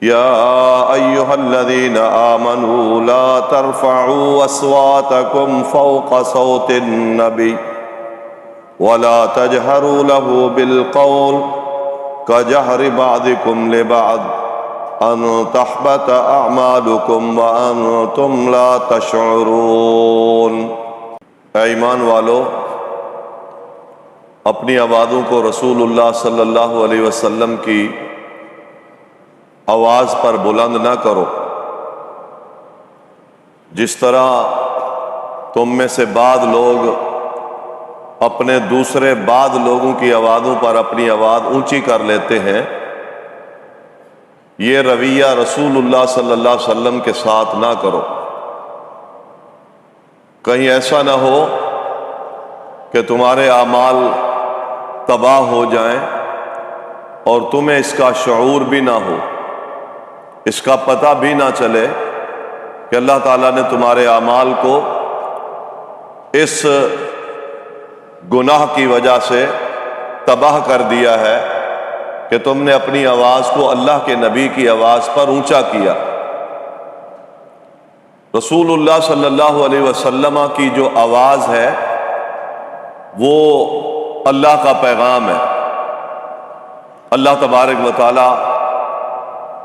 يا أيها الذين آمنوا لا ترفعوا أصواتكم فوق صوت النبي ولا تجهروا له بالقول كجهر بعضكم لبعض أن تحبط أعمالكم وأنتم لا تشعرون۔ اے ایمان والو، اپنی آوازوں کو رسول اللہ صلی اللہ علیہ وسلم کی آواز پر بلند نہ کرو، جس طرح تم میں سے بعض لوگ اپنے دوسرے بعض لوگوں کی آوازوں پر اپنی آواز اونچی کر لیتے ہیں۔ یہ رویہ رسول اللہ صلی اللہ علیہ وسلم کے ساتھ نہ کرو۔ کہیں ایسا نہ ہو کہ تمہارے اعمال تباہ ہو جائیں اور تمہیں اس کا شعور بھی نہ ہو، اس کا پتہ بھی نہ چلے کہ اللہ تعالیٰ نے تمہارے اعمال کو اس گناہ کی وجہ سے تباہ کر دیا ہے کہ تم نے اپنی آواز کو اللہ کے نبی کی آواز پر اونچا کیا۔ رسول اللہ صلی اللہ علیہ وسلم کی جو آواز ہے وہ اللہ کا پیغام ہے۔ اللہ تبارک و تعالی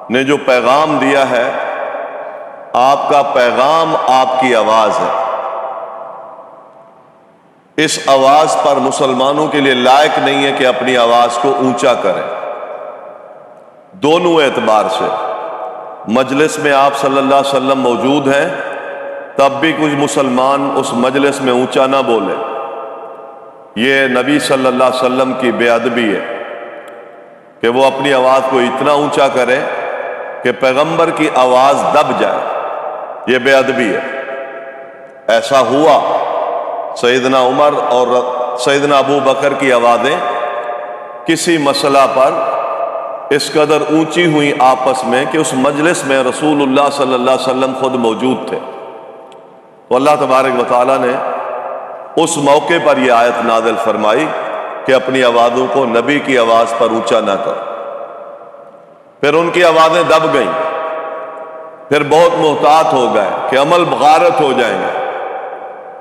نے جو پیغام دیا ہے، آپ کا پیغام آپ کی آواز ہے۔ اس آواز پر مسلمانوں کے لیے لائق نہیں ہے کہ اپنی آواز کو اونچا کریں، دونوں اعتبار سے۔ مجلس میں آپ صلی اللہ علیہ وسلم موجود ہیں، تب بھی کچھ مسلمان اس مجلس میں اونچا نہ بولے، یہ نبی صلی اللہ علیہ وسلم کی بے ادبی ہے کہ وہ اپنی آواز کو اتنا اونچا کرے کہ پیغمبر کی آواز دب جائے، یہ بے ادبی ہے۔ ایسا ہوا، سیدنا عمر اور سیدنا ابو بکر کی آوازیں کسی مسئلہ پر اس قدر اونچی ہوئی آپس میں کہ اس مجلس میں رسول اللہ صلی اللہ علیہ وسلم خود موجود تھے۔ تو اللہ تبارک و تعالیٰ نے اس موقع پر یہ آیت نازل فرمائی کہ اپنی آوازوں کو نبی کی آواز پر اونچا نہ کرو۔ پھر ان کی آوازیں دب گئیں، پھر بہت محتاط ہو گئے کہ عمل غارت ہو جائیں گے۔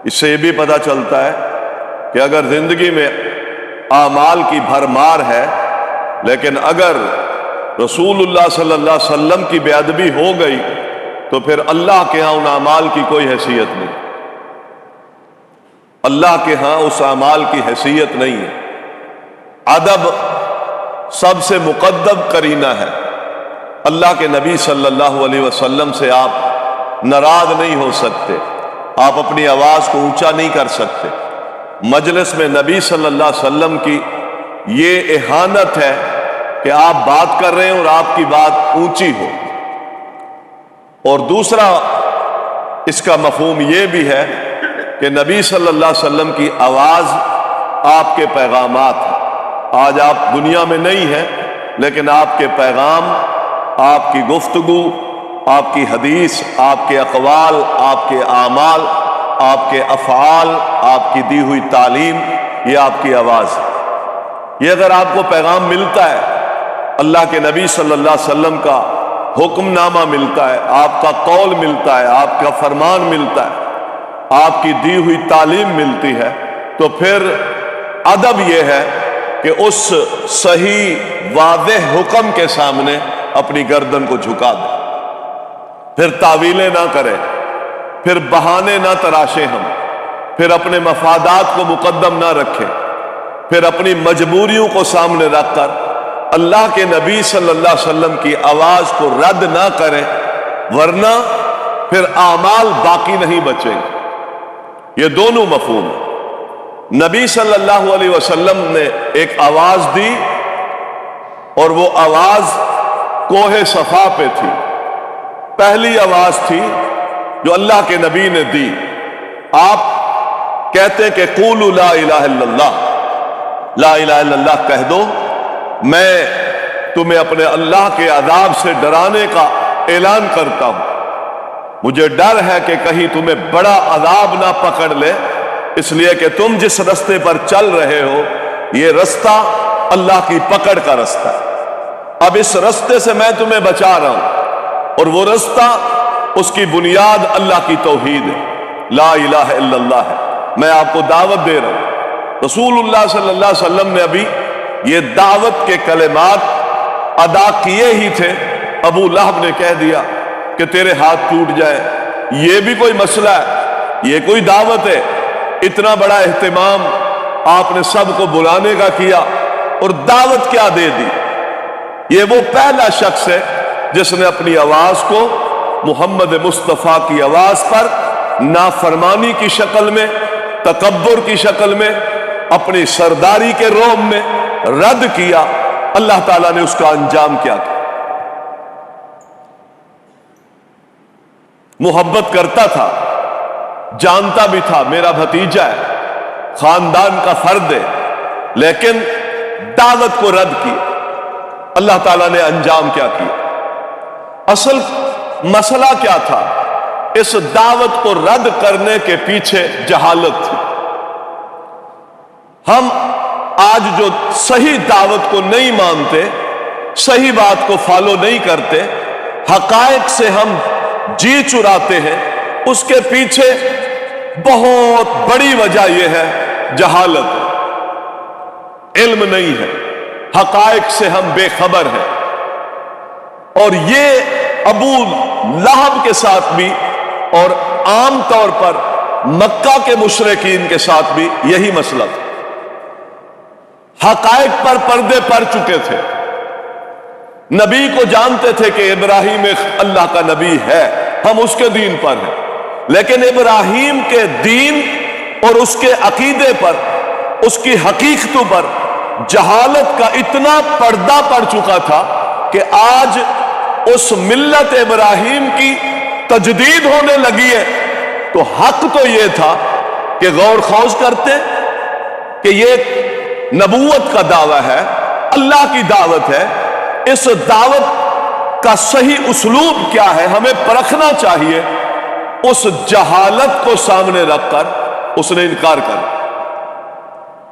اس سے یہ بھی پتہ چلتا ہے کہ اگر زندگی میں اعمال کی بھرمار ہے، لیکن اگر رسول اللہ صلی اللہ علیہ وسلم کی بے ادبی ہو گئی تو پھر اللہ کے ہاں ان اعمال کی کوئی حیثیت نہیں، اللہ کے ہاں اس اعمال کی حیثیت نہیں ہے۔ ادب سب سے مقدم کرینہ ہے۔ اللہ کے نبی صلی اللہ علیہ وسلم سے آپ ناراض نہیں ہو سکتے، آپ اپنی آواز کو اونچا نہیں کر سکتے۔ مجلس میں نبی صلی اللہ علیہ وسلم کی یہ اہانت ہے کہ آپ بات کر رہے ہیں اور آپ کی بات اونچی ہو۔ اور دوسرا اس کا مفہوم یہ بھی ہے کہ نبی صلی اللہ علیہ وسلم کی آواز آپ کے پیغامات ہیں۔ آج آپ دنیا میں نہیں ہیں، لیکن آپ کے پیغام، آپ کی گفتگو، آپ کی حدیث، آپ کے اقوال، آپ کے اعمال، آپ کے افعال، آپ کی دی ہوئی تعلیم، یہ آپ کی آواز ہے۔ یہ اگر آپ کو پیغام ملتا ہے، اللہ کے نبی صلی اللہ علیہ وسلم کا حکم نامہ ملتا ہے، آپ کا قول ملتا ہے، آپ کا فرمان ملتا ہے، آپ کی دی ہوئی تعلیم ملتی ہے، تو پھر ادب یہ ہے کہ اس صحیح واضح حکم کے سامنے اپنی گردن کو جھکا دے، پھر تعویلیں نہ کریں، پھر بہانے نہ تراشیں، ہم پھر اپنے مفادات کو مقدم نہ رکھیں، پھر اپنی مجبوریوں کو سامنے رکھ کر اللہ کے نبی صلی اللہ علیہ وسلم کی آواز کو رد نہ کریں، ورنہ پھر اعمال باقی نہیں بچیں گے۔ یہ دونوں مفہوم ہیں۔ نبی صلی اللہ علیہ وسلم نے ایک آواز دی اور وہ آواز کوہ صفا پہ تھی، پہلی آواز تھی جو اللہ کے نبی نے دی۔ آپ کہتے کہ قولوا لا الہ الا اللہ، لا الہ الا اللہ کہہ دو، میں تمہیں اپنے اللہ کے عذاب سے ڈرانے کا اعلان کرتا ہوں۔ مجھے ڈر ہے کہ کہیں تمہیں بڑا عذاب نہ پکڑ لے، اس لیے کہ تم جس رستے پر چل رہے ہو یہ رستہ اللہ کی پکڑ کا رستہ ہے۔ اب اس رستے سے میں تمہیں بچا رہا ہوں، اور وہ رستہ، اس کی بنیاد اللہ کی توحید ہے، لا الہ الا اللہ ہے۔ میں آپ کو دعوت دے رہا ہوں۔ رسول اللہ صلی اللہ علیہ وسلم نے ابھی یہ دعوت کے کلمات ادا کیے ہی تھے، ابو لہب نے کہہ دیا کہ تیرے ہاتھ ٹوٹ جائے۔ یہ بھی کوئی مسئلہ ہے؟ یہ کوئی دعوت ہے؟ اتنا بڑا اہتمام آپ نے سب کو بلانے کا کیا، اور دعوت کیا دے دی؟ یہ وہ پہلا شخص ہے جس نے اپنی آواز کو محمد مصطفیٰ کی آواز پر نافرمانی کی شکل میں، تکبر کی شکل میں، اپنی سرداری کے روب میں رد کیا۔ اللہ تعالیٰ نے اس کا انجام کیا کیا؟ محبت کرتا تھا، جانتا بھی تھا میرا بھتیجا ہے، خاندان کا فرد ہے، لیکن دعوت کو رد کیا۔ اللہ تعالیٰ نے انجام کیا کیا؟ اصل مسئلہ کیا تھا؟ اس دعوت کو رد کرنے کے پیچھے جہالت تھی۔ ہم آج جو صحیح دعوت کو نہیں مانتے، صحیح بات کو فالو نہیں کرتے، حقائق سے ہم جی چراتے ہیں، اس کے پیچھے بہت بڑی وجہ یہ ہے جہالت ہے، علم نہیں ہے، حقائق سے ہم بے خبر ہیں۔ اور یہ ابو لہب کے ساتھ بھی، اور عام طور پر مکہ کے مشرکین کے ساتھ بھی یہی مسئلہ تھا۔ حقائق پر پردے پڑ چکے تھے، نبی کو جانتے تھے کہ ابراہیم اللہ کا نبی ہے، ہم اس کے دین پر ہیں، لیکن ابراہیم کے دین اور اس کے عقیدے پر، اس کی حقیقتوں پر جہالت کا اتنا پردہ پڑ چکا تھا کہ آج اس ملت ابراہیم کی تجدید ہونے لگی ہے، تو حق تو یہ تھا کہ غور خوض کرتے کہ یہ نبوت کا دعویٰ ہے، اللہ کی دعوت ہے، اس دعوت کا صحیح اسلوب کیا ہے ہمیں پرکھنا چاہیے۔ اس جہالت کو سامنے رکھ کر اس نے انکار کر دیا۔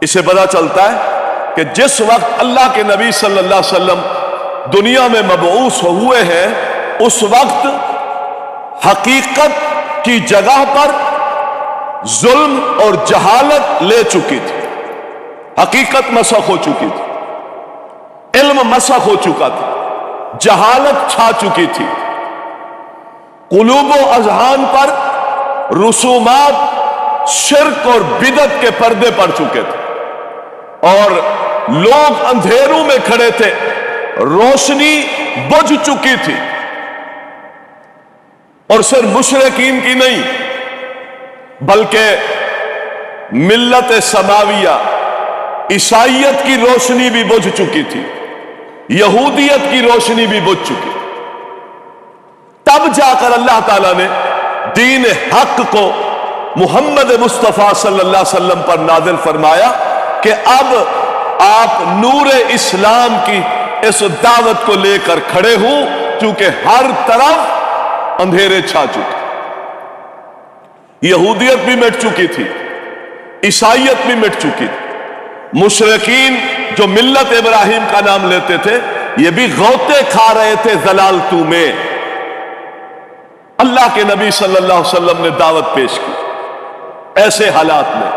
اسے پتہ چلتا ہے کہ جس وقت اللہ کے نبی صلی اللہ علیہ وسلم دنیا میں مبعوث ہوئے ہیں، اس وقت حقیقت کی جگہ پر ظلم اور جہالت لے چکی تھی، حقیقت مسخ ہو چکی تھی، علم مسخ ہو چکا تھا، جہالت چھا چکی تھی، قلوب و اذہان پر رسومات شرک اور بدعت کے پردے پڑ چکے تھے، اور لوگ اندھیروں میں کھڑے تھے، روشنی بجھ چکی تھی۔ اور صرف مشرکین کی نہیں، بلکہ ملت سماویہ عیسائیت کی روشنی بھی بجھ چکی تھی، یہودیت کی روشنی بھی بجھ چکی۔ تب جا کر اللہ تعالیٰ نے دین حق کو محمد مصطفیٰ صلی اللہ علیہ وسلم پر نازل فرمایا کہ اب آپ نور اسلام کی اس دعوت کو لے کر کھڑے ہوں، کیونکہ ہر طرف اندھیرے چھا چکے، یہودیت بھی مٹ چکی تھی، عیسائیت بھی مٹ چکی تھی، مشرکین جو ملت ابراہیم کا نام لیتے تھے یہ بھی غوطے کھا رہے تھے ضلالتوں میں۔ اللہ کے نبی صلی اللہ علیہ وسلم نے دعوت پیش کی ایسے حالات میں۔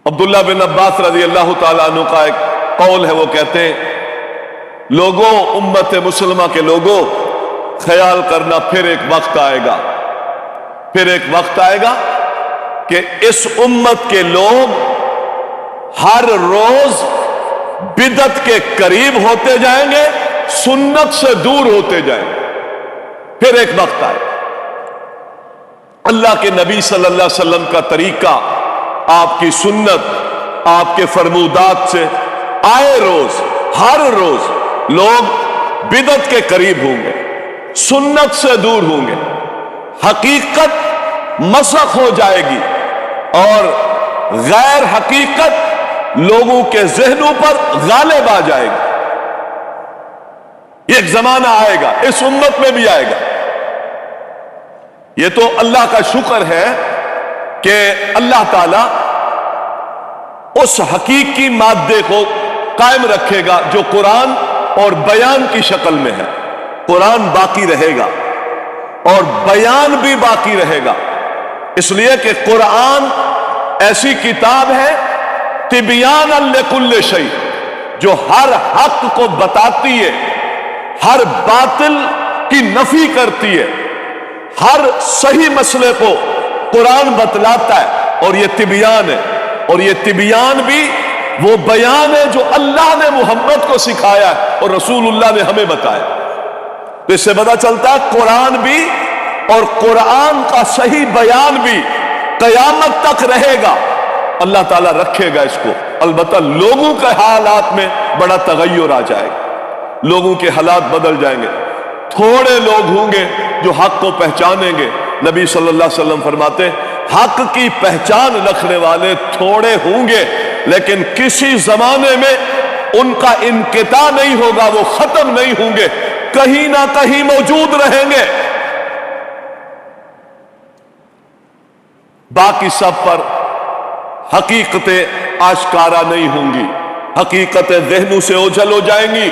عبداللہ بن عباس رضی اللہ تعالیٰ عنہ کا ایک قول ہے، وہ کہتے ہیں لوگوں، امت مسلمہ کے لوگوں، خیال کرنا پھر ایک وقت آئے گا، پھر ایک وقت آئے گا کہ اس امت کے لوگ ہر روز بدعت کے قریب ہوتے جائیں گے، سنت سے دور ہوتے جائیں گے۔ پھر ایک وقت آئے، اللہ کے نبی صلی اللہ علیہ وسلم کا طریقہ، آپ کی سنت، آپ کے فرمودات سے آئے روز، ہر روز لوگ بدعت کے قریب ہوں گے، سنت سے دور ہوں گے، حقیقت مسخ ہو جائے گی اور غیر حقیقت لوگوں کے ذہنوں پر غالب آ جائے گی۔ یہ ایک زمانہ آئے گا، اس امت میں بھی آئے گا۔ یہ تو اللہ کا شکر ہے کہ اللہ تعالی اس حقیقی مادے کو قائم رکھے گا جو قرآن اور بیان کی شکل میں ہے۔ قرآن باقی رہے گا اور بیان بھی باقی رہے گا، اس لیے کہ قرآن ایسی کتاب ہے تبیانا لکل شیء جو ہر حق کو بتاتی ہے، ہر باطل کی نفی کرتی ہے، ہر صحیح مسئلے کو قرآن بتلاتا ہے، اور یہ تبیان ہے، اور یہ تبیان بھی وہ بیان ہے جو اللہ نے محمد کو سکھایا ہے اور رسول اللہ نے ہمیں بتایا۔ تو اس سے پتہ چلتا ہے قرآن بھی اور قرآن کا صحیح بیان بھی قیامت تک رہے گا، اللہ تعالیٰ رکھے گا اس کو۔ البتہ لوگوں کے حالات میں بڑا تغیر آ جائے گا، لوگوں کے حالات بدل جائیں گے، تھوڑے لوگ ہوں گے جو حق کو پہچانیں گے۔ نبی صلی اللہ علیہ وسلم فرماتے حق کی پہچان رکھنے والے تھوڑے ہوں گے، لیکن کسی زمانے میں ان کا انقطاع نہیں ہوگا، وہ ختم نہیں ہوں گے، کہیں نہ کہیں موجود رہیں گے۔ باقی سب پر حقیقتیں آشکارا نہیں ہوں گی، حقیقتیں ذہنوں سے اوجھل ہو جائیں گی۔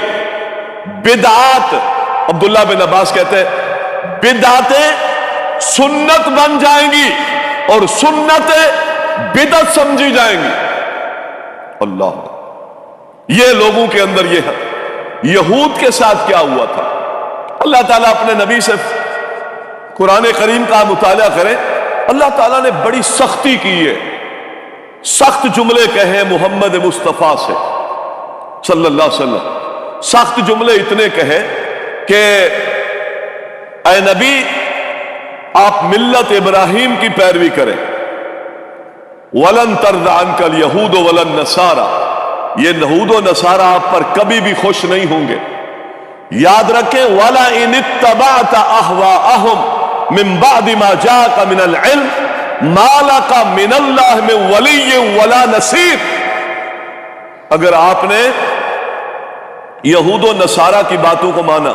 بدعات، عبداللہ بن عباس کہتے ہیں بدعتیں سنت بن جائیں گی اور سنتیں بدعت سمجھی جائیں گی۔ اللہ، یہ لوگوں کے اندر یہ ہے۔ یہود کے ساتھ کیا ہوا تھا؟ اللہ تعالیٰ اپنے نبی سے قرآن کریم کا مطالعہ کرے، اللہ تعالیٰ نے بڑی سختی کی ہے، سخت جملے کہے محمد مصطفیٰ سے صلی اللہ علیہ وسلم، سخت جملے اتنے کہے کہ اے نبی آپ ملت ابراہیم کی پیروی کریں، وَلَن تَرْضَ عَنْكَ الْيَهُودُ وَلَا النَّصَارَى، یہ یہود و نصارہ آپ پر کبھی بھی خوش نہیں ہوں گے۔ یاد رکھیں وَلَا إِنِ اتَّبَعْتَ أَهْوَاءَهُمْ مِن بَعْدِ مَا جَاءَكَ مِنَ الْعِلْمِ مَا لَكَ مِنَ اللَّهِ مِن وَلِيٍّ وَلَا نَصِيرٍ، اگر آپ نے یہود و نصارہ کی باتوں کو مانا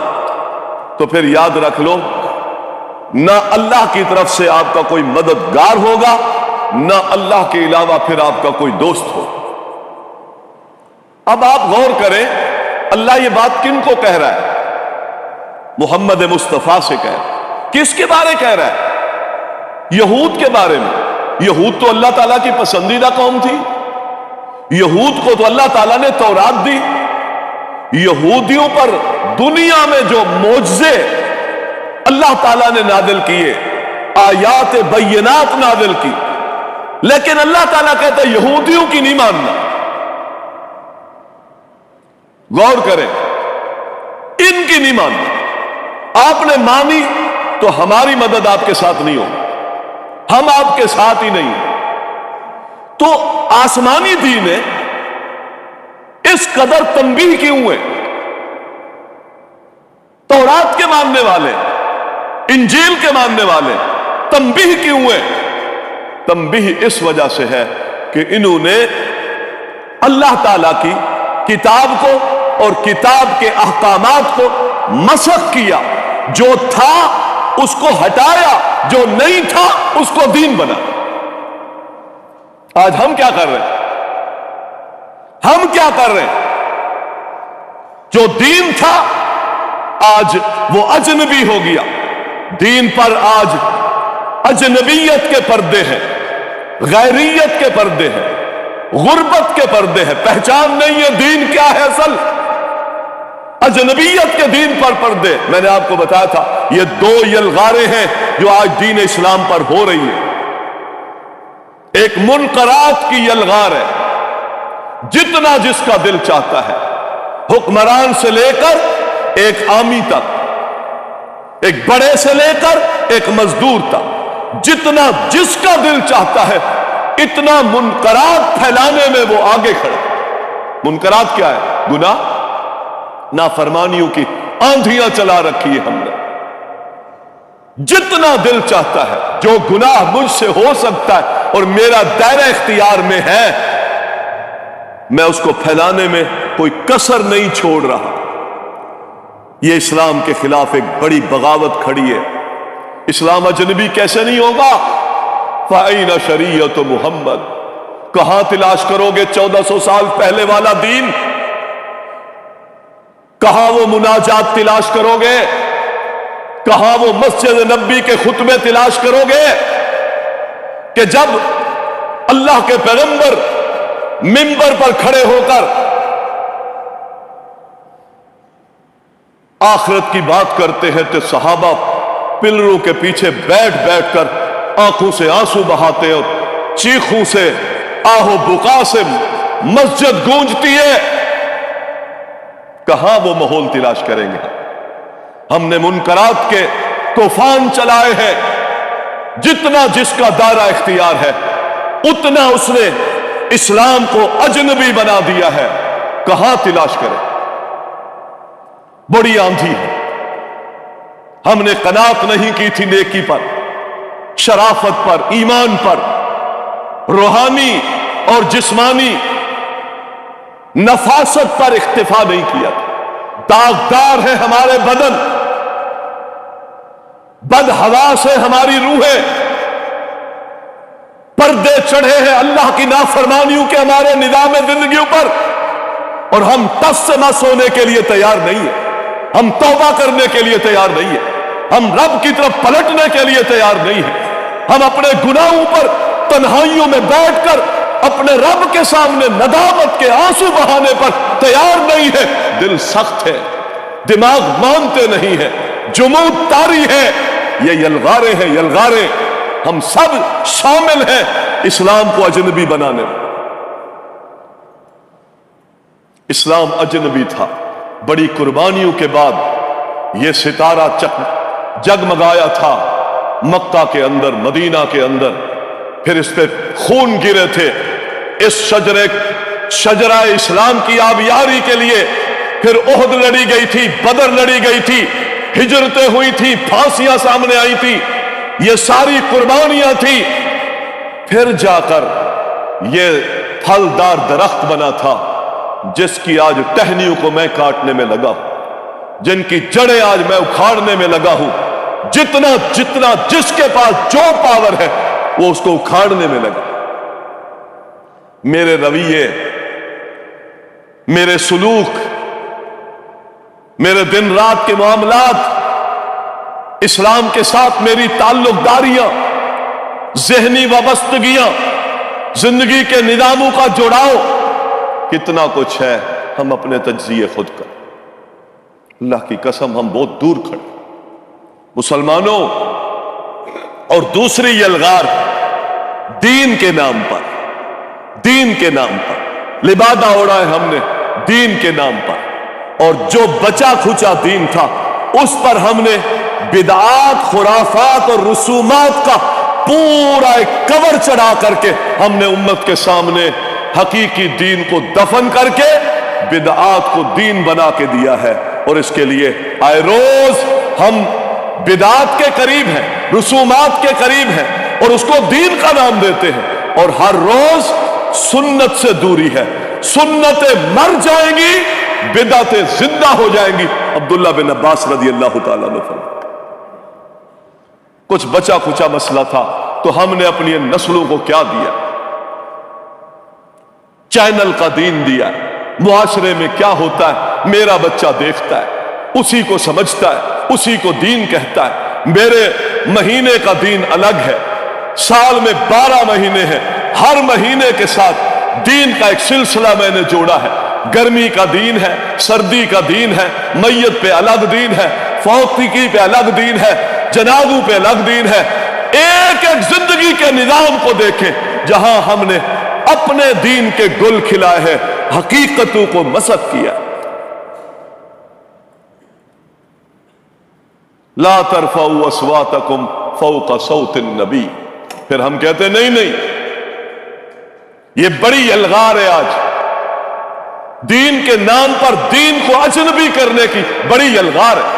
تو پھر یاد رکھ لو نہ اللہ کی طرف سے آپ کا کوئی مددگار ہوگا، نہ اللہ کے علاوہ پھر آپ کا کوئی دوست ہو۔ اب آپ غور کریں اللہ یہ بات کن کو کہہ رہا ہے؟ محمد مصطفیٰ سے کہہ رہا ہے۔ کس کے بارے کہہ رہا ہے؟ یہود کے بارے میں۔ یہود تو اللہ تعالیٰ کی پسندیدہ قوم تھی، یہود کو تو اللہ تعالیٰ نے تورات دی، یہودیوں پر دنیا میں جو معجزے اللہ تعالیٰ نے نازل کیے، آیات بینات نازل کی، لیکن اللہ تعالیٰ کہتا ہے یہودیوں کی نہیں ماننا۔ غور کریں، ان کی نہیں ماننا۔ آپ نے مانی تو ہماری مدد آپ کے ساتھ نہیں ہو، ہم آپ کے ساتھ ہی نہیں۔ تو آسمانی دین ہے، اس قدر تنبیہ کیوں ہے؟ تورات کے ماننے والے، انجیل کے ماننے والے تنبیہ کیوں ہے؟ تنبیہ اس وجہ سے ہے کہ انہوں نے اللہ تعالیٰ کی کتاب کو اور کتاب کے احکامات کو مسخ کیا، جو تھا اس کو ہٹایا، جو نہیں تھا اس کو دین بنا۔ آج ہم کیا کر رہے ہیں؟ ہم کیا کر رہے ہیں؟ جو دین تھا آج وہ اجنبی ہو گیا، دین پر آج اجنبیت کے پردے ہیں، غیریت کے پردے ہیں، غربت کے پردے ہیں، پہچان نہیں ہے دین کیا ہے اصل، اجنبیت کے دین پر پردے۔ میں نے آپ کو بتایا تھا یہ دو یلغاریں ہیں جو آج دین اسلام پر ہو رہی ہیں۔ ایک منکرات کی یلغار ہے، جتنا جس کا دل چاہتا ہے، حکمران سے لے کر ایک عامی تک، ایک بڑے سے لے کر ایک مزدور تک، جتنا جس کا دل چاہتا ہے اتنا منکرات پھیلانے میں وہ آگے کھڑے۔ منکرات کیا ہے؟ گناہ، نافرمانیوں کی آندھیاں چلا رکھی ہے ہم نے۔ جتنا دل چاہتا ہے، جو گناہ مجھ سے ہو سکتا ہے اور میرا دائرہ اختیار میں ہے، میں اس کو پھیلانے میں کوئی کسر نہیں چھوڑ رہا۔ یہ اسلام کے خلاف ایک بڑی بغاوت کھڑی ہے۔ اسلام اجنبی کیسے نہیں ہوگا؟ فَأَيْنَ شَرِيعَةُ محمد، کہاں تلاش کرو گے 1400 سال پہلے والا دین؟ کہاں وہ مناجات تلاش کرو گے؟ کہاں وہ مسجد نبی کے خطبے تلاش کرو گے کہ جب اللہ کے پیغمبر منبر پر کھڑے ہو کر آخرت کی بات کرتے ہیں تو صحابہ پلروں کے پیچھے بیٹھ بیٹھ کر آنکھوں سے آنسو بہاتے اور چیخوں سے آہو بکا سے مسجد گونجتی ہے؟ کہاں وہ ماحول تلاش کریں گے؟ ہم نے منکرات کے طوفان چلائے ہیں، جتنا جس کا دائرہ اختیار ہے اتنا اس نے اسلام کو اجنبی بنا دیا ہے۔ کہاں تلاش کرے؟ بڑی آندھی ہے، ہم نے قناعت نہیں کی تھی نیکی پر، شرافت پر، ایمان پر، روحانی اور جسمانی نفاست پر اکتفا نہیں کیا تھا۔ داغدار ہے ہمارے بدن، بد حواس ہے ہماری روحیں، پردے چڑھے ہیں اللہ کی نافرمانیوں کے ہمارے نظام زندگیوں پر، اور ہم ٹس سے مس ہونے کے لیے تیار نہیں ہیں، ہم توبہ کرنے کے لیے تیار نہیں ہیں، ہم رب کی طرف پلٹنے کے لیے تیار نہیں ہیں، ہم اپنے گناہوں پر تنہائیوں میں بیٹھ کر اپنے رب کے سامنے ندامت کے آنسو بہانے پر تیار نہیں ہے۔ دل سخت ہے، دماغ مانتے نہیں ہے، جمود طاری ہے، یہ یلغارے ہیں، یلغارے۔ ہم سب شامل ہیں اسلام کو اجنبی بنانے میں۔ اسلام اجنبی تھا، بڑی قربانیوں کے بعد یہ ستارہ جگمگایا تھا مکہ کے اندر، مدینہ کے اندر، پھر اس پہ خون گرے تھے، اس شجرہ اسلام کی آبیاری کے لیے پھر احد لڑی گئی تھی، بدر لڑی گئی تھی، ہجرتیں ہوئی تھی، پھانسیاں سامنے آئی تھی، یہ ساری قربانیاں تھی، پھر جا کر یہ پھلدار درخت بنا تھا جس کی آج ٹہنیوں کو میں کاٹنے میں لگا ہوں، جن کی جڑیں آج میں اکھاڑنے میں لگا ہوں، جتنا جس کے پاس جو پاور ہے وہ اس کو اکھاڑنے میں لگا۔ میرے رویے، میرے سلوک، میرے دن رات کے معاملات، اسلام کے ساتھ میری تعلق داریاں، ذہنی وابستگیاں، زندگی کے نظاموں کا جوڑاؤ، کتنا کچھ ہے، ہم اپنے تجزیے خود کر۔ اللہ کی قسم ہم بہت دور کھڑے مسلمانوں۔ اور دوسری یلغار دین کے نام پر، دین کے نام پر لبادہ اوڑا ہے ہم نے دین کے نام پر، اور جو بچا کھچا دین تھا اس پر ہم نے بدعات، خرافات اور رسومات کا پورا ایک کور چڑھا کر کے ہم نے امت کے سامنے حقیقی دین کو دفن کر کے بدعات کو دین بنا کے دیا ہے۔ اور اس کے لیے آئے روز ہم بدعات کے قریب ہیں، رسومات کے قریب ہیں، اور اس کو دین کا نام دیتے ہیں، اور ہر روز سنت سے دوری ہے۔ سنتیں مر جائیں گی، بدعتیں زندہ ہو جائیں گی۔ عبداللہ بن عباس رضی اللہ تعالیٰ عنہ فرماتے کچھ بچا کچا مسئلہ تھا تو ہم نے اپنی نسلوں کو کیا دیا؟ چینل کا دین دیا۔ معاشرے میں کیا ہوتا ہے میرا بچہ دیکھتا ہے، اسی کو سمجھتا ہے، اسی کو دین کہتا ہے۔ میرے مہینے کا دین الگ ہے، سال میں 12 مہینے ہیں، ہر مہینے کے ساتھ دین کا ایک سلسلہ میں نے جوڑا ہے۔ گرمی کا دین ہے، سردی کا دین ہے، میت پہ الگ دین ہے، فوتگی پہ الگ دین ہے، جنازوں پہ الگ دین ہے۔ ایک ایک زندگی کے نظام کو دیکھیں جہاں ہم نے اپنے دین کے گل کھلائے ہیں، حقیقتوں کو مسخ کیا۔ لا ترفعوا اصواتکم فوق صوت النبی، پھر ہم کہتے ہیں نہیں، یہ بڑی الغار ہے آج، دین کے نام پر دین کو اجنبی کرنے کی بڑی الغار ہے۔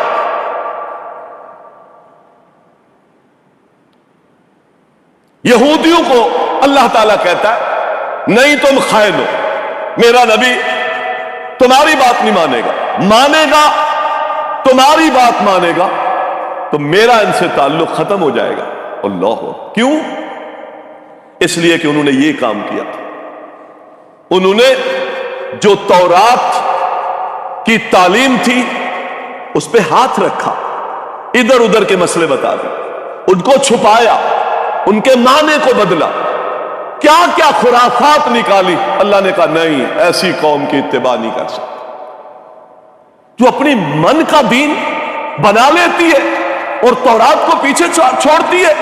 یہودیوں کو اللہ تعالیٰ کہتا ہے نہیں تم خائن ہو، میرا نبی تمہاری بات نہیں مانے گا، تمہاری بات مانے گا تو میرا ان سے تعلق ختم ہو جائے گا۔ اللہ، کیوں؟ اس لیے کہ انہوں نے یہ کام کیا تھا، انہوں نے جو تورات کی تعلیم تھی اس پہ ہاتھ رکھا، ادھر ادھر کے مسئلے بتا دی، ان کو چھپایا، ان کے معنی کو بدلا، کیا کیا خرافات نکالی۔ اللہ نے کہا نہیں، ایسی قوم کی اتباع نہیں کر سکتے جو اپنی من کا دین بنا لیتی ہے اور تورات کو پیچھے چھوڑتی ہے۔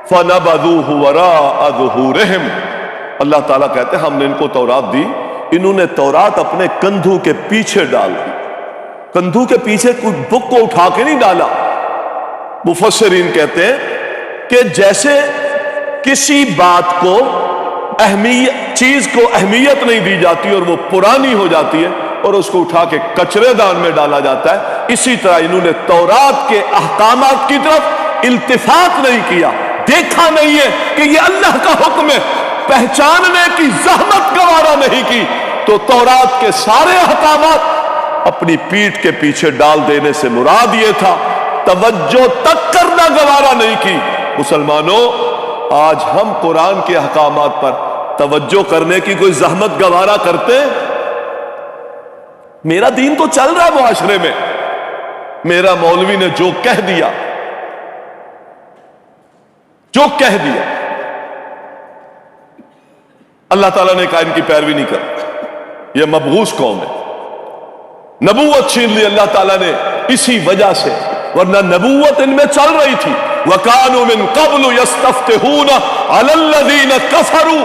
فَنَبَذُوهُ وَرَاءَ ظُهُورِهِمْ، اللہ تعالیٰ کہتے ہیں ہم نے ان کو تورات دی، انہوں نے تورات اپنے کندھوں کے پیچھے ڈال دی۔ کندھوں کے پیچھے کوئی بک کو اٹھا کے نہیں ڈالا۔ مفسرین کہتے ہیں کہ جیسے کسی بات کو چیز کو اہمیت نہیں دی جاتی اور وہ پرانی ہو جاتی ہے اور اس کو اٹھا کے کچرے دان میں ڈالا جاتا ہے، اسی طرح انہوں نے تورات کے احکامات کی طرف التفات نہیں کیا، دیکھا نہیں ہے کہ یہ اللہ کا حکم ہے، پہچاننے کی زحمت گوارا نہیں کی، تو تورات کے سارے احکامات اپنی پیٹھ کے پیچھے ڈال دینے سے مراد یہ تھا، توجہ تک کرنا گوارا نہیں کی۔ مسلمانوں، آج ہم قرآن کے احکامات پر توجہ کرنے کی کوئی زحمت گوارا کرتے ہیں؟ میرا دین تو چل رہا ہے معاشرے میں، میرا مولوی نے جو کہہ دیا، جو کہہ دیا، اللہ تعالیٰ نے کہا ان کی پیروی نہیں کر، یہ مبغوث قوم ہے۔ نبوت چھین لی اللہ تعالیٰ نے اسی وجہ سے، ورنہ نبوت ان میں چل رہی تھی۔ وَكَانُوا مِن قَبْلُ يَسْتَفْتِحُونَ عَلَى الَّذِينَ كَفَرُوا،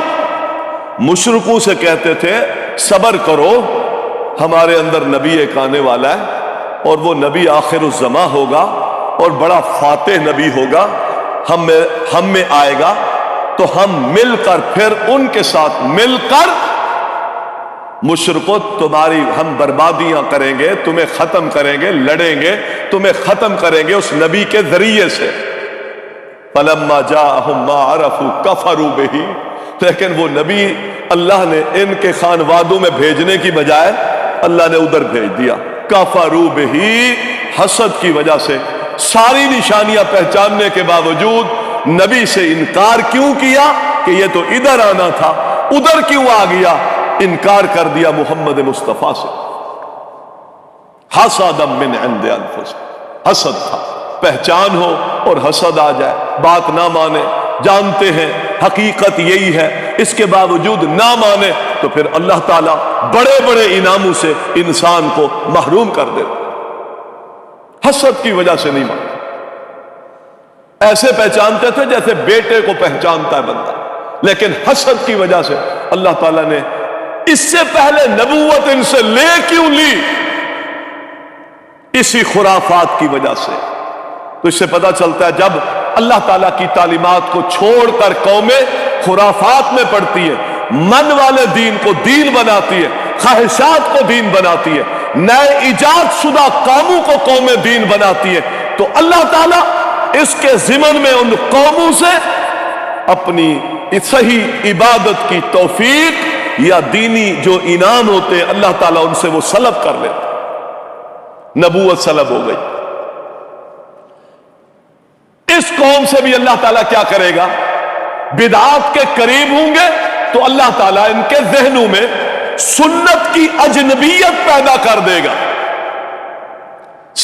مشرکوں سے کہتے تھے صبر کرو، ہمارے اندر نبی ایک آنے والا ہے اور وہ نبی آخر الزماں ہوگا اور بڑا فاتح نبی ہوگا، ہم میں آئے گا تو ہم مل کر پھر ان کے ساتھ مل کر مشرکو تمہاری ہم بربادیاں کریں گے، تمہیں ختم کریں گے، لڑیں گے، تمہیں ختم کریں گے اس نبی کے ذریعے سے۔ فَلَمَّا جَاءَهُم مَّا عَرَفُوا كَفَرُوا بِهِ، لیکن وہ نبی اللہ نے ان کے خانوادوں میں بھیجنے کی بجائے اللہ نے ادھر بھیج دیا۔ كَفَرُوا بِهِ، حسد کی وجہ سے ساری نشانیاں پہچاننے کے باوجود نبی سے انکار کیوں کیا کہ یہ تو ادھر آنا تھا، ادھر کیوں آ گیا؟ انکار کر دیا محمد مصطفیٰ سے۔ حسدا من عند انفسہم، حسد تھا، پہچان ہو اور حسد آ جائے، بات نہ مانے، جانتے ہیں حقیقت یہی ہے، اس کے باوجود نہ مانے تو پھر اللہ تعالیٰ بڑے بڑے انعاموں سے انسان کو محروم کر دیتا۔ حسد کی وجہ سے نہیں مانا، ایسے پہچانتے تھے جیسے بیٹے کو پہچانتا ہے بندہ، لیکن حسد کی وجہ سے اللہ تعالیٰ نے اس سے پہلے نبوت ان سے لے کیوں لی؟ اسی خرافات کی وجہ سے۔ تو اس سے پتہ چلتا ہے جب اللہ تعالیٰ کی تعلیمات کو چھوڑ کر قومیں خرافات میں پڑتی ہے، من والے دین کو دین بناتی ہے، خواہشات کو دین بناتی ہے، نئے ایجاد شدہ کاموں کو قومیں دین بناتی ہے، تو اللہ تعالیٰ اس کے ضمن میں ان قوموں سے اپنی صحیح عبادت کی توفیق یا دینی جو انعام ہوتے ہیں اللہ تعالیٰ ان سے وہ سلب کر لیتے، نبوت سلب ہو گئی۔ اس قوم سے بھی اللہ تعالیٰ کیا کرے گا؟ بدعات کے قریب ہوں گے تو اللہ تعالیٰ ان کے ذہنوں میں سنت کی اجنبیت پیدا کر دے گا۔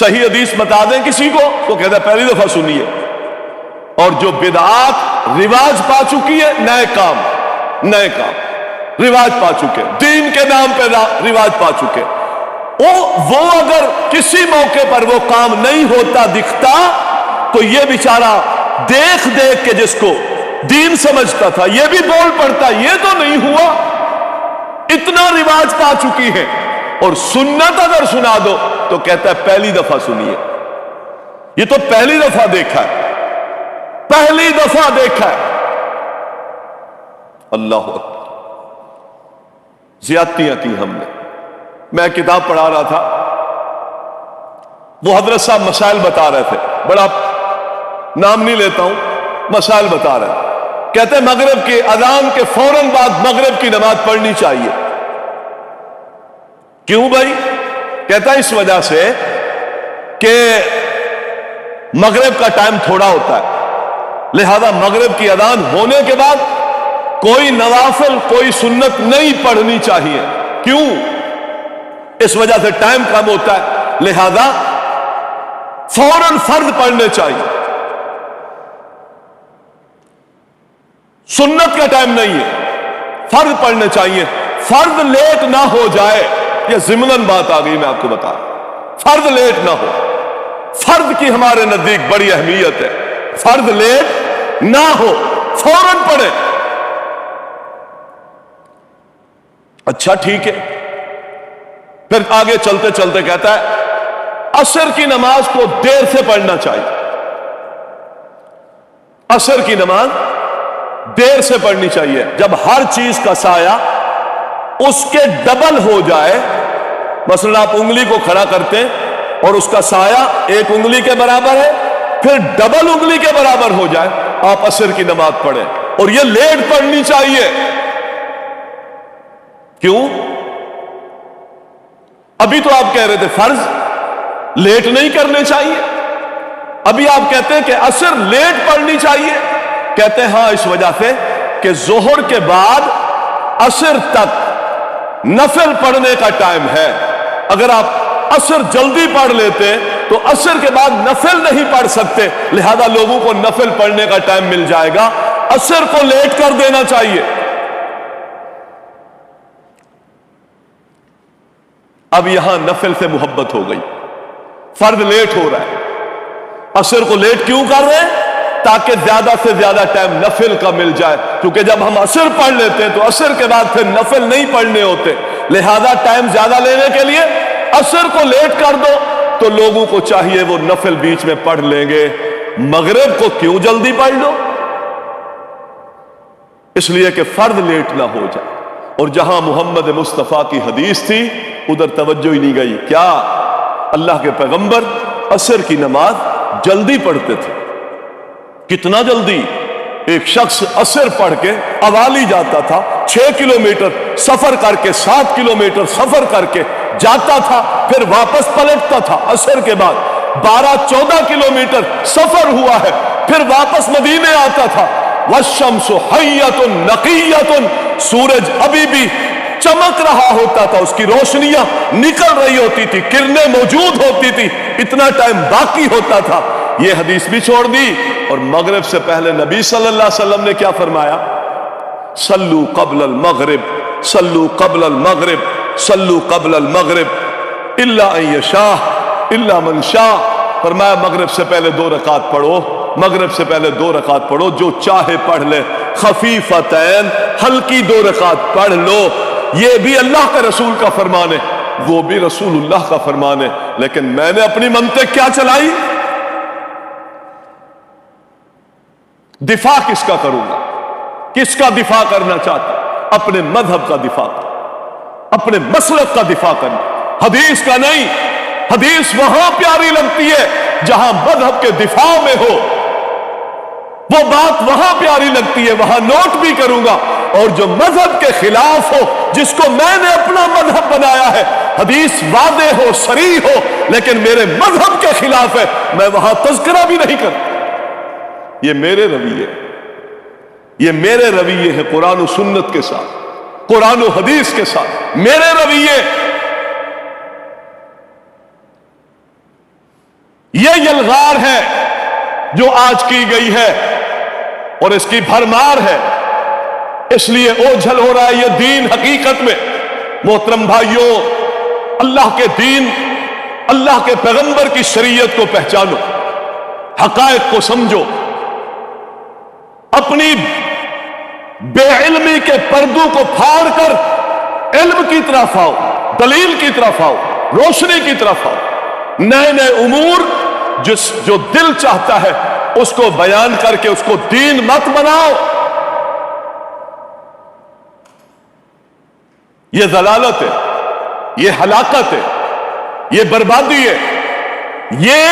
صحیح حدیث بتا دیں کسی کو تو کہتا ہے پہلی دفعہ سنیے، اور جو بدعات رواج پا چکی ہے، نئے کام رواج پا چکے، دین کے نام پہ رواج پا چکے، وہ اگر کسی موقع پر وہ کام نہیں ہوتا دکھتا تو یہ بیچارہ دیکھ دیکھ کے جس کو دین سمجھتا تھا یہ بھی بول پڑتا یہ تو نہیں ہوا، اتنا رواج پا چکی ہے۔ اور سنت اگر سنا دو تو کہتا ہے پہلی دفعہ سنیے، یہ تو پہلی دفعہ دیکھا ہے، پہلی دفعہ دیکھا ہے۔ اللہ اکبر، زیادتیاں کی ہم نے۔ میں کتاب پڑھا رہا تھا، وہ حضرت صاحب مسائل بتا رہے تھے، بڑا نام نہیں لیتا ہوں، مسائل بتا رہے ہیں، کہتے ہیں مغرب کی اذان کے فوراً بعد مغرب کی نماز پڑھنی چاہیے۔ کیوں بھائی؟ کہتا ہے اس وجہ سے کہ مغرب کا ٹائم تھوڑا ہوتا ہے، لہذا مغرب کی اذان ہونے کے بعد کوئی نوافل کوئی سنت نہیں پڑھنی چاہیے۔ کیوں؟ اس وجہ سے ٹائم کم ہوتا ہے، لہذا فوراً فرض پڑھنے چاہیے. سنت کا ٹائم نہیں ہے، فرض پڑھنے چاہیے. فرض لیٹ نہ ہو جائے، یہ ضمناً بات آ گئی، میں آپ کو بتا رہا ہوں. فرض لیٹ نہ ہو، فرض کی ہمارے نزدیک بڑی اہمیت ہے. فرض لیٹ نہ ہو، فوراً پڑھے. اچھا ٹھیک ہے. پھر آگے چلتے چلتے کہتا ہے عصر کی نماز کو دیر سے پڑھنا چاہیے. عصر کی نماز دیر سے پڑھنی چاہیے. جب ہر چیز کا سایہ اس کے ڈبل ہو جائے، مثلا آپ انگلی کو کھڑا کرتے ہیں اور اس کا سایہ ایک انگلی کے برابر ہے، پھر ڈبل انگلی کے برابر ہو جائے، آپ عصر کی نماز پڑھیں. اور یہ لیٹ پڑھنی چاہیے. کیوں؟ ابھی تو آپ کہہ رہے تھے فرض لیٹ نہیں کرنے چاہیے، ابھی آپ کہتے ہیں کہ عصر لیٹ پڑھنی چاہیے. کہتے ہیں ہاں، اس وجہ سے کہ ظہر کے بعد عصر تک نفل پڑھنے کا ٹائم ہے. اگر آپ عصر جلدی پڑھ لیتے تو عصر کے بعد نفل نہیں پڑھ سکتے، لہذا لوگوں کو نفل پڑھنے کا ٹائم مل جائے گا. عصر کو لیٹ کر دینا چاہیے. اب یہاں نفل سے محبت ہو گئی، فرض لیٹ ہو رہا ہے، عصر کو لیٹ کیوں کر رہے ہیں؟ تاکہ زیادہ سے زیادہ ٹائم نفل کا مل جائے. کیونکہ جب ہم عصر پڑھ لیتے ہیں تو عصر کے بعد پھر نفل نہیں پڑھنے ہوتے، لہذا ٹائم زیادہ لینے کے لیے عصر کو لیٹ کر دو تو لوگوں کو چاہیے وہ نفل بیچ میں پڑھ لیں گے. مغرب کو کیوں جلدی پڑھ لو؟ اس لیے کہ فرض لیٹ نہ ہو جائے. اور جہاں محمد مصطفیٰ کی حدیث تھی ادھر توجہ ہی نہیں گئی. کیا اللہ کے پیغمبر عصر کی نماز جلدی پڑھتے تھے. کتنا جلدی؟ ایک شخص عصر پڑھ کے اوالی جاتا تھا، 6 کلومیٹر سفر کر کے، 7 کلومیٹر سفر کر کے جاتا تھا، پھر واپس پلٹتا تھا. عصر کے بعد 12-14 کلومیٹر سفر ہوا ہے، پھر واپس مدینے آتا تھا. والشمس حیۃ نقیۃ، سورج ابھی بھی چمک رہا ہوتا تھا، اس کی روشنیاں نکل رہی ہوتی تھی، کرنیں موجود ہوتی تھی، اتنا ٹائم باقی ہوتا تھا. یہ حدیث بھی چھوڑ دی. اور مغرب سے پہلے نبی صلی اللہ علیہ وسلم نے کیا فرمایا؟ صلو قبل المغرب، صلو قبل المغرب، صلو قبل المغرب الا ان یشاء الا من شاء. فرمایا مغرب سے پہلے 2 رکعت پڑھو، مغرب سے پہلے 2 رکعت پڑھو، جو چاہے پڑھ لے. خفیفتین، ہلکی 2 رکعت پڑھ لو. یہ بھی اللہ کے رسول کا فرمان ہے، وہ بھی رسول اللہ کا فرمان ہے. لیکن میں نے اپنی منطق کیا چلائی؟ دفاع کس کا کروں گا؟ کس کا دفاع کرنا چاہتا؟ اپنے مذہب کا دفاع، اپنے مسلک کا دفاع کرنا، حدیث کا نہیں. حدیث وہاں پیاری لگتی ہے جہاں مذہب کے دفاع میں ہو، وہ بات وہاں پیاری لگتی ہے، وہاں نوٹ بھی کروں گا. اور جو مذہب کے خلاف ہو، جس کو میں نے اپنا مذہب بنایا ہے، حدیث واضح ہو، صریح ہو، لیکن میرے مذہب کے خلاف ہے، میں وہاں تذکرہ بھی نہیں کرتا. یہ میرے رویے، یہ میرے رویے ہیں قرآن و سنت کے ساتھ، قرآن و حدیث کے ساتھ میرے رویے. یہ یلغار ہے جو آج کی گئی ہے اور اس کی بھرمار ہے، اس لیے اوجھل ہو رہا ہے یہ دین. حقیقت میں محترم بھائیوں، اللہ کے دین، اللہ کے پیغمبر کی شریعت کو پہچانو، حقائق کو سمجھو، اپنی بے علمی کے پردوں کو پھاڑ کر علم کی طرف آؤ، دلیل کی طرف آؤ، روشنی کی طرف آؤ. نئے نئے امور جو دل چاہتا ہے اس کو بیان کر کے اس کو دین مت بناؤ. یہ ضلالت ہے، یہ ہلاکت ہے، یہ بربادی ہے، یہ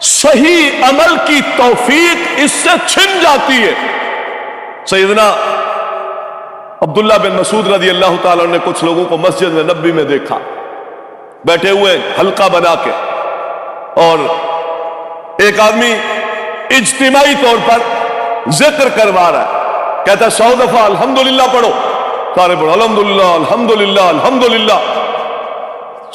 صحیح عمل کی توفیق اس سے چھن جاتی ہے. سیدنا عبداللہ بن مسعود رضی اللہ تعالیٰ نے کچھ لوگوں کو مسجد نبوی میں دیکھا بیٹھے ہوئے حلقہ بنا کے، اور ایک آدمی اجتماعی طور پر ذکر کروا رہا ہے، کہتا ہے 100 دفعہ الحمدللہ پڑھو. سارے پڑھو الحمدللہ الحمدللہ الحمدللہ.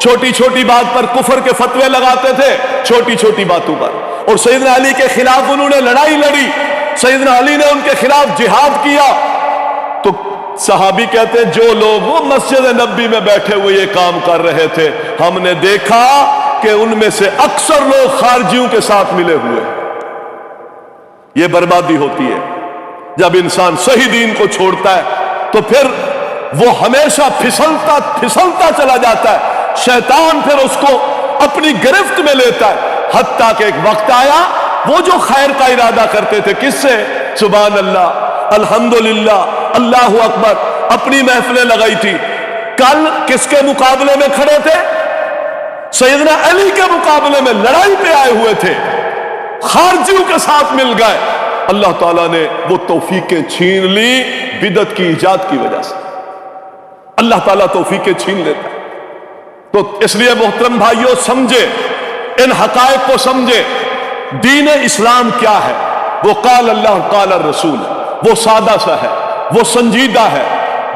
چھوٹی چھوٹی بات پر کفر کے فتوے لگاتے تھے، چھوٹی چھوٹی باتوں پر، اور سیدنا علی کے خلاف انہوں نے لڑائی لڑی، سیدنا علی نے ان کے خلاف جہاد کیا۔ تو صحابی کہتے ہیں جو لوگ وہ مسجد نبوی میں بیٹھے ہوئے یہ کام کر رہے تھے، ہم نے دیکھا کہ ان میں سے اکثر لوگ خارجیوں کے ساتھ ملے ہوئے۔ یہ بربادی ہوتی ہے جب انسان صحیح دین کو چھوڑتا ہے، تو پھر وہ ہمیشہ پھسلتا چلا جاتا ہے، شیطان پھر اس کو اپنی گرفت میں لیتا ہے، حتیٰ کہ ایک وقت آیا وہ جو خیر کا ارادہ کرتے تھے، کس سے؟ سبحان اللہ، الحمدللہ، اللہ اکبر، اپنی محفلیں لگائی تھی، کل کس کے مقابلے میں کھڑے تھے؟ سیدنا علی کے مقابلے میں لڑائی پہ آئے ہوئے تھے، خارجیوں کے ساتھ مل گئے۔ اللہ تعالیٰ نے وہ توفیقیں چھین لی بدعت کی ایجاد کی وجہ سے۔ اللہ تعالیٰ توفیقیں چھین لیتا ہے۔ تو اس لیے محترم بھائیوں، سمجھے ان حقائق کو، سمجھے دین اسلام کیا ہے۔ وہ قال اللہ قال الرسول ہے، وہ سادہ سا ہے، وہ سنجیدہ ہے۔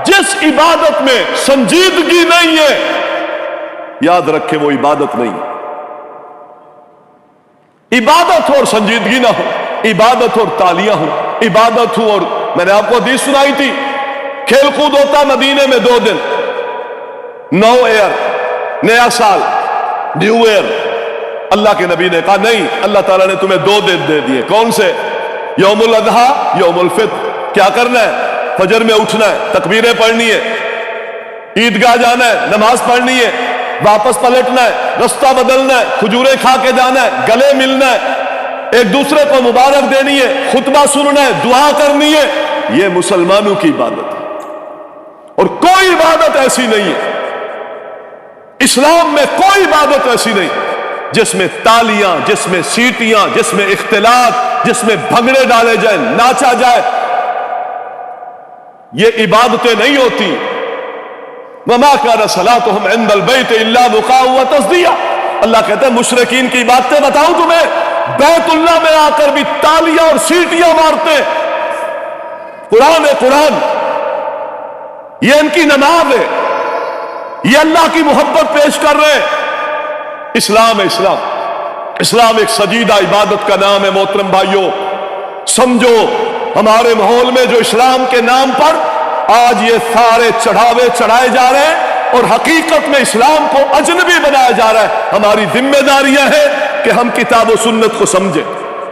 جس عبادت میں سنجیدگی نہیں ہے، یاد رکھے وہ عبادت نہیں ہے۔ عبادت ہو اور سنجیدگی نہ ہو، عبادت اور تالیاں ہو، عبادت ہو اور میں نے آپ کو حدیث سنائی تھی، کھیل کود ہوتا مدینے میں 2 دن، نو ایئر، نیا سال، نیو ایئر۔ اللہ کے نبی نے کہا نہیں، اللہ تعالیٰ نے تمہیں 2 دن دے دیے۔ کون سے؟ یوم الاضحیٰ، یوم الفطر۔ کیا کرنا ہے؟ فجر میں اٹھنا ہے، تکبیریں پڑھنی ہے، عیدگاہ جانا ہے، نماز پڑھنی ہے، واپس پلٹنا ہے، رستہ بدلنا ہے، کھجوریں کھا کے جانا ہے، گلے ملنا ہے، ایک دوسرے کو مبارک دینی ہے، خطبہ سننا ہے، دعا کرنی ہے۔ یہ مسلمانوں کی عبادت ہے، اور کوئی عبادت ایسی نہیں ہے، اسلام میں کوئی عبادت ایسی نہیں جس میں تالیاں، جس میں سیٹیاں، جس میں اختلاط، جس میں بھنگڑے ڈالے جائیں، ناچا جائے۔ یہ عبادتیں نہیں ہوتی۔ وَمَا كَانَ صَلَاتُهُمْ عِنْدَ الْبَيْتِ إِلَّا مُقَاءً وَتَصْدِيَةً۔ اللہ کہتے ہیں مشرکین کی باتیں بتاؤں تمہیں، بیت اللہ میں آ کر بھی تالیاں اور سیٹیاں مارتے۔ قرآن یہ ان کی نماز ہے، یہ اللہ کی محبت پیش کر رہے ہیں۔ اسلام ہے، اسلام ایک سجیدہ عبادت کا نام ہے۔ محترم بھائیوں، سمجھو ہمارے ماحول میں جو اسلام کے نام پر آج یہ سارے چڑھاوے چڑھائے جا رہے ہیں اور حقیقت میں اسلام کو اجنبی بنایا جا رہا ہے، ہماری ذمہ داریاں ہیں کہ ہم کتاب و سنت کو سمجھیں،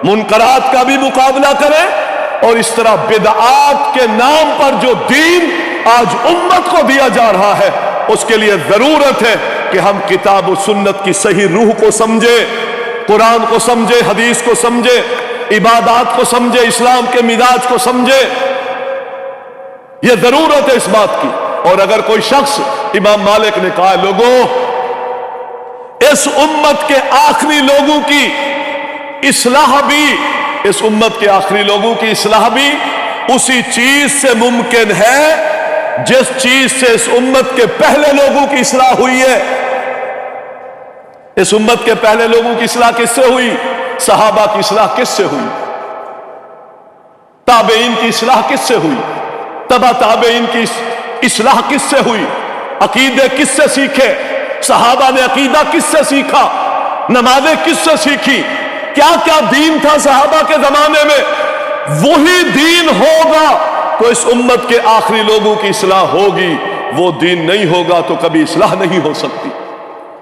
منکرات کا بھی مقابلہ کریں، اور اس طرح بدعات کے نام پر جو دین آج امت کو دیا جا رہا ہے، اس کے لیے ضرورت ہے کہ ہم کتاب و سنت کی صحیح روح کو سمجھیں، قرآن کو سمجھیں، حدیث کو سمجھیں، عبادات کو سمجھیں، اسلام کے مزاج کو سمجھیں۔ یہ ضرورت ہے اس بات کی۔ اور اگر کوئی شخص، امام مالک نے کہا لوگوں، اس امت کے آخری لوگوں کی اصلاح بھی، اس امت کے آخری لوگوں کی اصلاح بھی اسی چیز سے ممکن ہے جس چیز سے اس امت کے پہلے لوگوں کی اصلاح ہوئی ہے۔ اس امت کے پہلے لوگوں کی اصلاح کس سے ہوئی؟ صحابہ کی اصلاح کس سے ہوئی؟ تابعین کی اصلاح کس سے ہوئی؟ تبع تابعین کی اصلاح کس سے ہوئی؟ عقیدے کس سے سیکھے؟ صحابہ نے عقیدہ کس سے سیکھا؟ نمازیں کس سے سیکھی؟ کیا کیا دین تھا صحابہ کے زمانے میں؟ وہی دین ہوگا تو اس امت کے آخری لوگوں کی اصلاح ہوگی، وہ دین نہیں ہوگا تو کبھی اصلاح نہیں ہو سکتی۔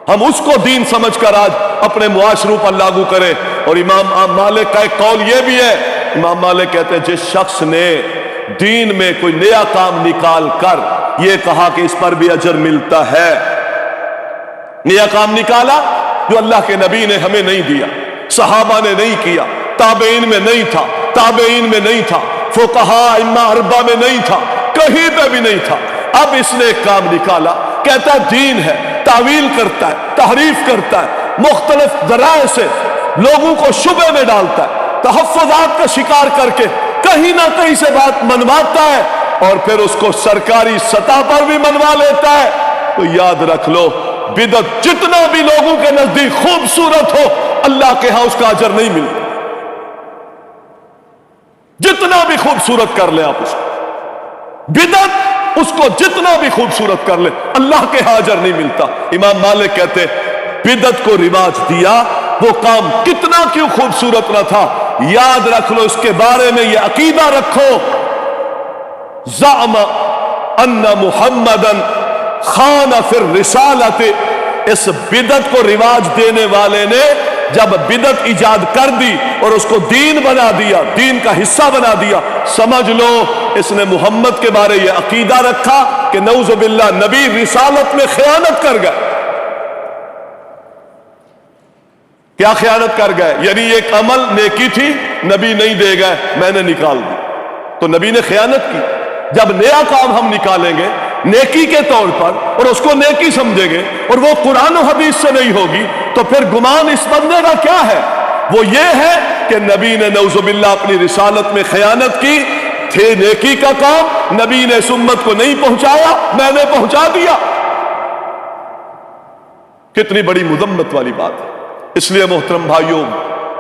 ہم اس کو دین سمجھ کر آج اپنے معاشروں پر لاگو کریں۔ اور امام مالک کا ایک قول یہ بھی ہے، امام مالک کہتے ہیں جس شخص نے دین میں کوئی نیا کام نکال کر یہ کہا کہ اس پر بھی اجر ملتا ہے، نیا کام نکالا جو اللہ کے نبی نے ہمیں نہیں دیا، صحابہ نے نہیں کیا، تابعین میں نہیں تھا، تابعین میں نہیں تھا، فقہاء ائمہ اربعہ میں نہیں تھا، کہیں پہ بھی نہیں تھا، اب اس نے ایک کام نکالا، کہتا ہے دین ہے، تعویل کرتا ہے، تحریف کرتا ہے، مختلف ذرائع سے لوگوں کو شبہ میں ڈالتا ہے، تحفظات کا شکار کر کے کہیں نہ کہیں سے بات منواتا ہے، اور پھر اس کو سرکاری سطح پر بھی منوا لیتا ہے۔ تو یاد رکھ لو، بدعت جتنا بھی لوگوں کے نزدیک خوبصورت ہو، اللہ کے ہاں اس کا اجر نہیں ملتا، جتنا بھی خوبصورت کر لیں آپ اس کو۔ بدعت اس کو جتنا بھی خوبصورت کر لے اللہ کے حاضر نہیں ملتا۔ امام مالک کہتے بدعت کو رواج دیا، وہ کام کتنا کیوں خوبصورت نہ تھا، یاد رکھ لو، اس کے بارے میں یہ عقیدہ رکھو، زعم ان محمدن خان فی الرسالۃ، اس بدعت کو رواج دینے والے نے جب بدعت ایجاد کر دی اور اس کو دین بنا دیا، دین کا حصہ بنا دیا، سمجھ لو اس نے محمد کے بارے یہ عقیدہ رکھا کہ نعوذ باللہ نبی رسالت میں خیانت کر گئے۔ کیا خیانت کر گئے؟ یعنی ایک عمل نیکی تھی، نبی نہیں دے گئے، میں نے نکال دی، تو نبی نے خیانت کی۔ جب نیا کام ہم نکالیں گے نیکی کے طور پر اور اس کو نیکی سمجھیں گے اور وہ قرآن و حدیث سے نہیں ہوگی، تو پھر گمان اس بندے کا کیا ہے؟ وہ یہ ہے کہ نبی نے نعوذ باللہ اپنی رسالت میں خیانت کی، تھے نیکی کا کام، نبی نے اس امت کو نہیں پہنچایا، میں نے پہنچا دیا۔ کتنی بڑی مذمت والی بات ہے۔ اس لیے محترم بھائیوں،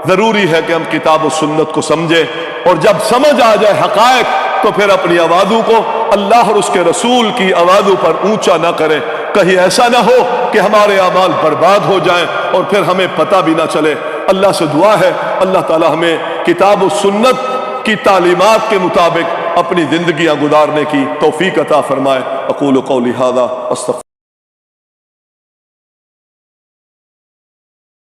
ضروری ہے کہ ہم کتاب و سنت کو سمجھیں، اور جب سمجھ آ جائے حقائق تو پھر اپنی آوازوں کو اللہ اور اس کے رسول کی آوازوں پر اونچا نہ کریں، کہیں ایسا نہ ہو کہ ہمارے اعمال برباد ہو جائیں اور پھر ہمیں پتہ بھی نہ چلے۔ اللہ سے دعا ہے اللہ تعالی ہمیں کتاب و سنت کی تعلیمات کے مطابق اپنی زندگیاں گزارنے کی توفیق عطا فرمائے۔ اقول قولی ھذا استغفر